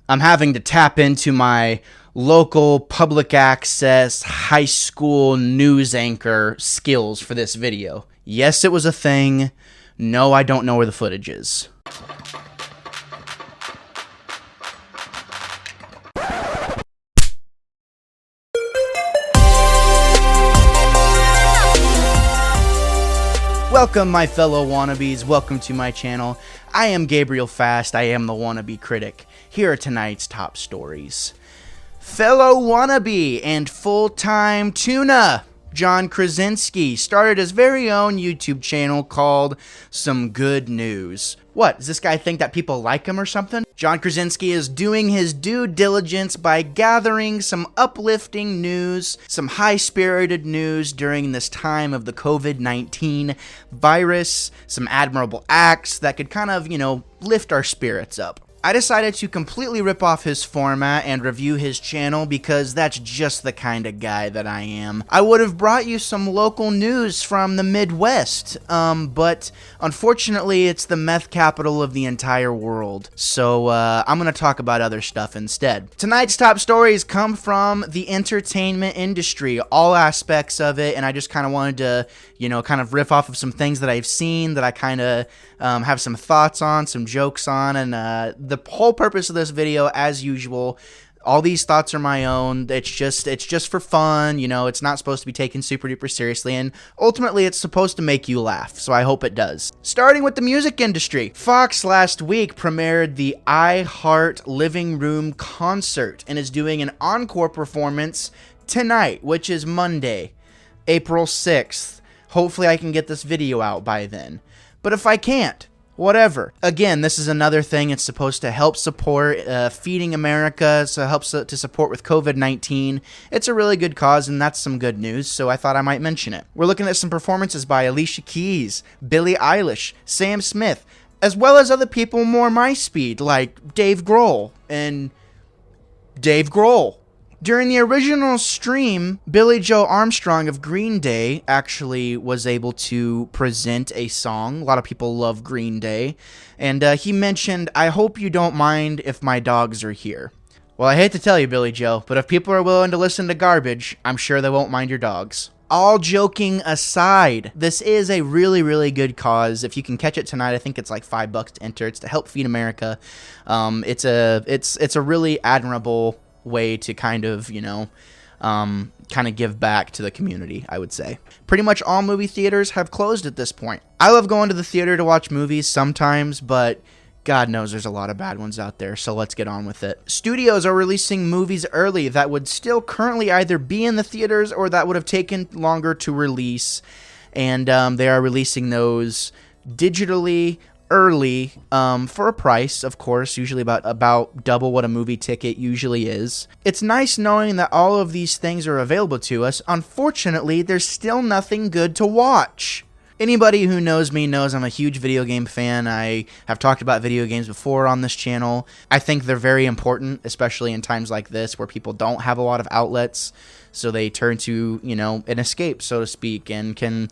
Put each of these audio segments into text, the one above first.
I'm having to tap into my local public access high school news anchor skills for this video. Yes, it was a thing. No, I don't know where the footage is. Welcome, my fellow wannabes. Welcome to my channel. I am Gabriel Fast. I am the wannabe critic. Here are tonight's top stories. Fellow wannabe and full-time tuna John Krasinski started his very own YouTube channel called Some Good News. What, does this guy think that people like him or something? John Krasinski is doing his due diligence by gathering some uplifting news, some high-spirited news during this time of the COVID-19 virus, some admirable acts that could kind of, lift our spirits up. I decided to completely rip off his format and review his channel because that's just the kind of guy that I am. I would have brought you some local news from the Midwest, but unfortunately it's the meth capital of the entire world, so I'm going to talk about other stuff instead. Tonight's top stories come from the entertainment industry, all aspects of it, and I just kind of wanted to, kind of riff off of some things that I've seen that I kind of have some thoughts on, some jokes on, and the whole purpose of this video, as usual, all these thoughts are my own. It's just for fun, it's not supposed to be taken super duper seriously, and ultimately it's supposed to make you laugh, so I hope it does. Starting with the music industry, Fox last week premiered the I Heart Living Room concert and is doing an encore performance tonight, which is Monday, April 6th. Hopefully I can get this video out by then. But if I can't, whatever. Again, this is another thing. It's supposed to help support Feeding America, so it helps to support with COVID-19. It's a really good cause, and that's some good news, so I thought I might mention it. We're looking at some performances by Alicia Keys, Billie Eilish, Sam Smith, as well as other people more my speed, like Dave Grohl and Dave Grohl. During the original stream, Billy Joe Armstrong of Green Day actually was able to present a song. A lot of people love Green Day. And he mentioned, "I hope you don't mind if my dogs are here." Well, I hate to tell you, Billy Joe, but if people are willing to listen to garbage, I'm sure they won't mind your dogs. All joking aside, this is a really, really good cause. If you can catch it tonight, I think it's like $5 to enter. It's to help Feed America. It's a really admirable way to kind of, give back to the community, I would say. Pretty much all movie theaters have closed at this point. I love going to the theater to watch movies sometimes, but God knows there's a lot of bad ones out there, so let's get on with it. Studios are releasing movies early that would still currently either be in the theaters or that would have taken longer to release, and they are releasing those digitally early for a price, of course, usually about double what a movie ticket usually is. It's nice knowing that all of these things are available to us. Unfortunately, there's still nothing good to watch. Anybody who knows me knows I'm a huge video game fan. I have talked about video games before on this channel. I think they're very important, especially in times like this where people don't have a lot of outlets, so they turn to, an escape, so to speak, and can,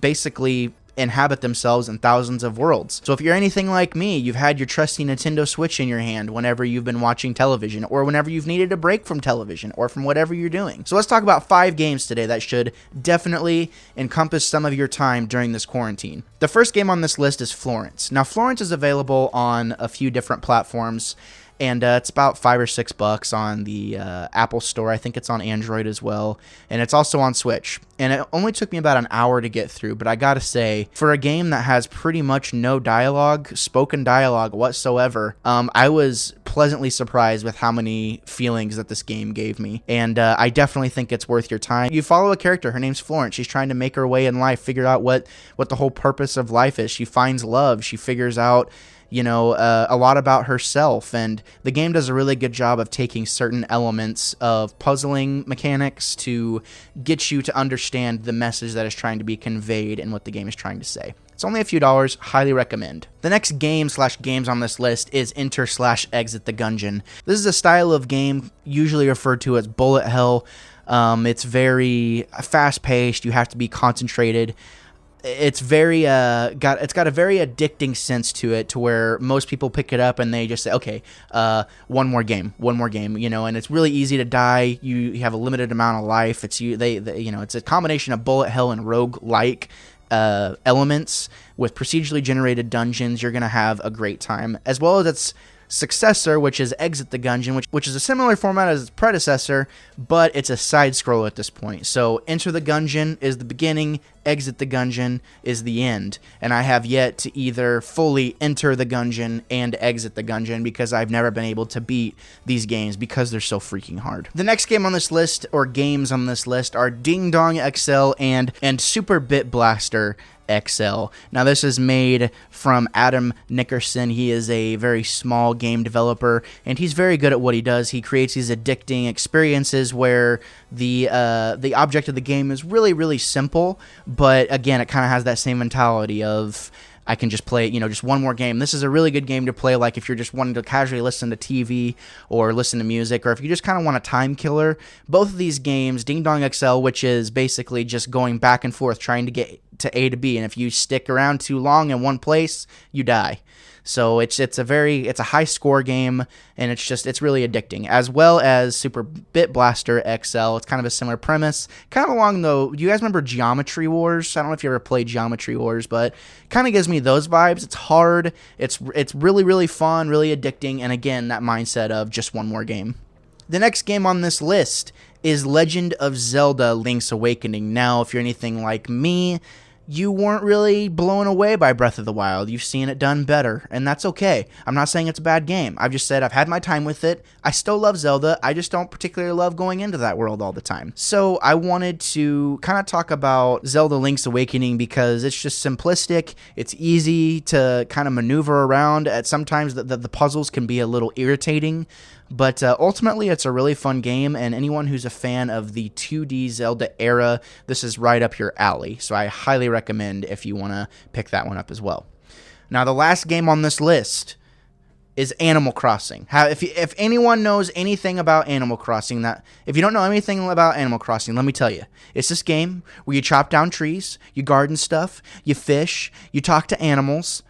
basically inhabit themselves in thousands of worlds. So if you're anything like me, you've had your trusty Nintendo Switch in your hand whenever you've been watching television, or whenever you've needed a break from television, or from whatever you're doing. So let's talk about 5 games today that should definitely encompass some of your time during this quarantine. The first game on this list is Florence. Now, Florence is available on a few different platforms, and it's about $5 or $6 on the Apple Store. I think it's on Android as well, and it's also on Switch. And it only took me about an hour to get through, but I gotta say, for a game that has pretty much no dialogue, spoken dialogue whatsoever, I was pleasantly surprised with how many feelings that this game gave me, and I definitely think it's worth your time. You follow a character, her name's Florence. She's trying to make her way in life, figure out what the whole purpose of life is. She finds love, she figures out a lot about herself, and the game does a really good job of taking certain elements of puzzling mechanics to get you to understand the message that is trying to be conveyed and what the game is trying to say. It's only a few dollars, highly recommend. The next game/games on this list is Enter/Exit the Gungeon. This is a style of game usually referred to as bullet hell. It's very fast-paced, you have to be concentrated. it's very it's got a very addicting sense to it, to where most people pick it up and they just say, okay, one more game, you know, and it's really easy to die. You have a limited amount of life. It's you know, it's a combination of bullet hell and rogue-like elements with procedurally generated dungeons. You're gonna have a great time, as well as its successor, which is Exit the Gungeon, which is a similar format as its predecessor, but it's a side scroll at this point. So Enter the Gungeon is the beginning, Exit the Gungeon is the end, and I have yet to either fully enter the Gungeon and exit the Gungeon, because I've never been able to beat these games because they're so freaking hard. The next game on this list, or games on this list, are Ding Dong XL and Super Bit Blaster XL. Now, this is made from Adam Nickerson. He is a very small game developer, and he's very good at what he does. He creates these addicting experiences where the object of the game is really, really simple, but again, it kind of has that same mentality of, I can just play, you know, just one more game. This is a really good game to play, like if you're just wanting to casually listen to TV or listen to music, or if you just kind of want a time killer. Both of these games, Ding Dong XL, which is basically just going back and forth trying to get to A to B, and if you stick around too long in one place, you die. So it's a high score game, and it's really addicting. As well as Super Bit Blaster XL, it's kind of a similar premise, kind of along though. You guys remember Geometry Wars? I don't know if you ever played Geometry Wars, but kind of gives me those vibes. It's hard, it's really, really fun, really addicting, and again, that mindset of just one more game. The next game on this list is Legend of Zelda: Link's Awakening. Now, if you're anything like me, you weren't really blown away by Breath of the Wild. You've seen it done better, and that's okay. I'm not saying it's a bad game. I've just said I've had my time with it. I still love Zelda. I just don't particularly love going into that world all the time. So I wanted to kind of talk about Zelda Link's Awakening because it's just simplistic. It's easy to kind of maneuver around. Sometimes the puzzles can be a little irritating, but ultimately, it's a really fun game, and anyone who's a fan of the 2D Zelda era, this is right up your alley. So I highly recommend if you want to pick that one up as well. Now, the last game on this list is Animal Crossing. If anyone knows anything about Animal Crossing, if you don't know anything about Animal Crossing, let me tell you. It's this game where you chop down trees, you garden stuff, you fish, you talk to animals,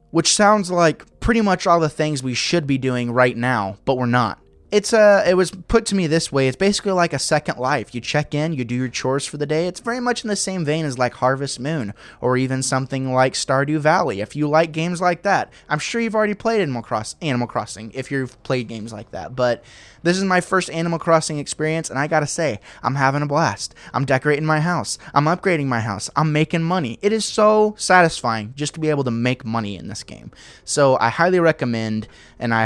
which sounds like pretty much all the things we should be doing right now, but we're not. It was put to me this way. It's basically like a second life. You check in, you do your chores for the day. It's very much in the same vein as like Harvest Moon, or even something like Stardew Valley. If you like games like that, I'm sure you've already played Animal Crossing if you've played games like that. But this is my first Animal Crossing experience, and I gotta say, I'm having a blast. I'm decorating my house. I'm upgrading my house. I'm making money. It is so satisfying just to be able to make money in this game. So I highly recommend, and I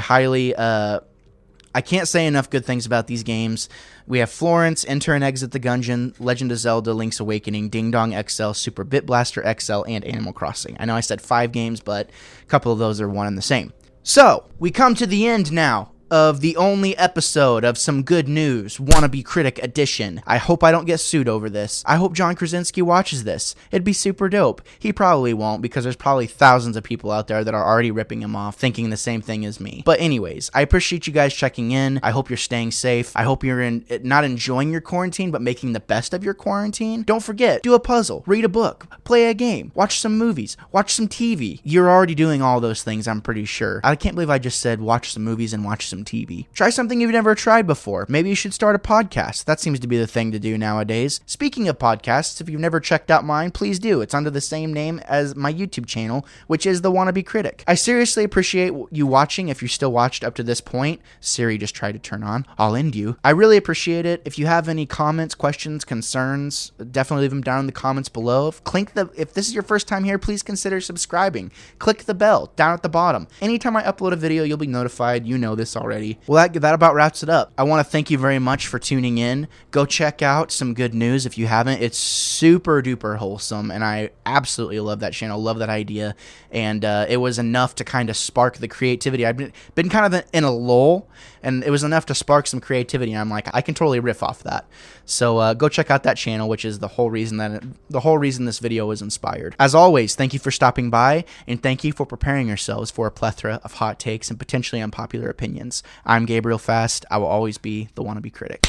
can't say enough good things about these games. We have Florence, Enter and Exit the Gungeon, Legend of Zelda, Link's Awakening, Ding Dong XL, Super Bit Blaster XL, and Animal Crossing. I know I said 5 games, but a couple of those are one and the same. So, we come to the end now of the only episode of Some Good News, Wannabe Critic Edition. I hope I don't get sued over this. I hope John Krasinski watches this. It'd be super dope. He probably won't, because there's probably thousands of people out there that are already ripping him off, thinking the same thing as me. But anyways, I appreciate you guys checking in. I hope you're staying safe. I hope you're not enjoying your quarantine, but making the best of your quarantine. Don't forget, do a puzzle, read a book, play a game, watch some movies, watch some TV. You're already doing all those things, I'm pretty sure. I can't believe I just said watch some movies and watch some TV. Try something you've never tried before. Maybe you should start a podcast. That seems to be the thing to do nowadays. Speaking of podcasts, if you've never checked out mine, please do. It's under the same name as my YouTube channel, which is The Wannabe Critic. I seriously appreciate you watching. If you still watched up to this point, Siri just tried to turn on. I'll end you. I really appreciate it. If you have any comments, questions, concerns, definitely leave them down in the comments below. If this is your first time here, please consider subscribing. Click the bell down at the bottom. Anytime I upload a video, you'll be notified. You know this already. Well, that about wraps it up. I want to thank you very much for tuning in. Go check out Some Good News if you haven't. It's super duper wholesome, and I absolutely love that channel, love that idea, and it was enough to kind of spark the creativity. I've been kind of in a lull, and it was enough to spark some creativity, and I'm like, I can totally riff off that. So go check out that channel, which is the whole reason this video was inspired. As always, thank you for stopping by, and thank you for preparing yourselves for a plethora of hot takes and potentially unpopular opinions. I'm Gabriel Fast. I will always be the Wannabe Critic.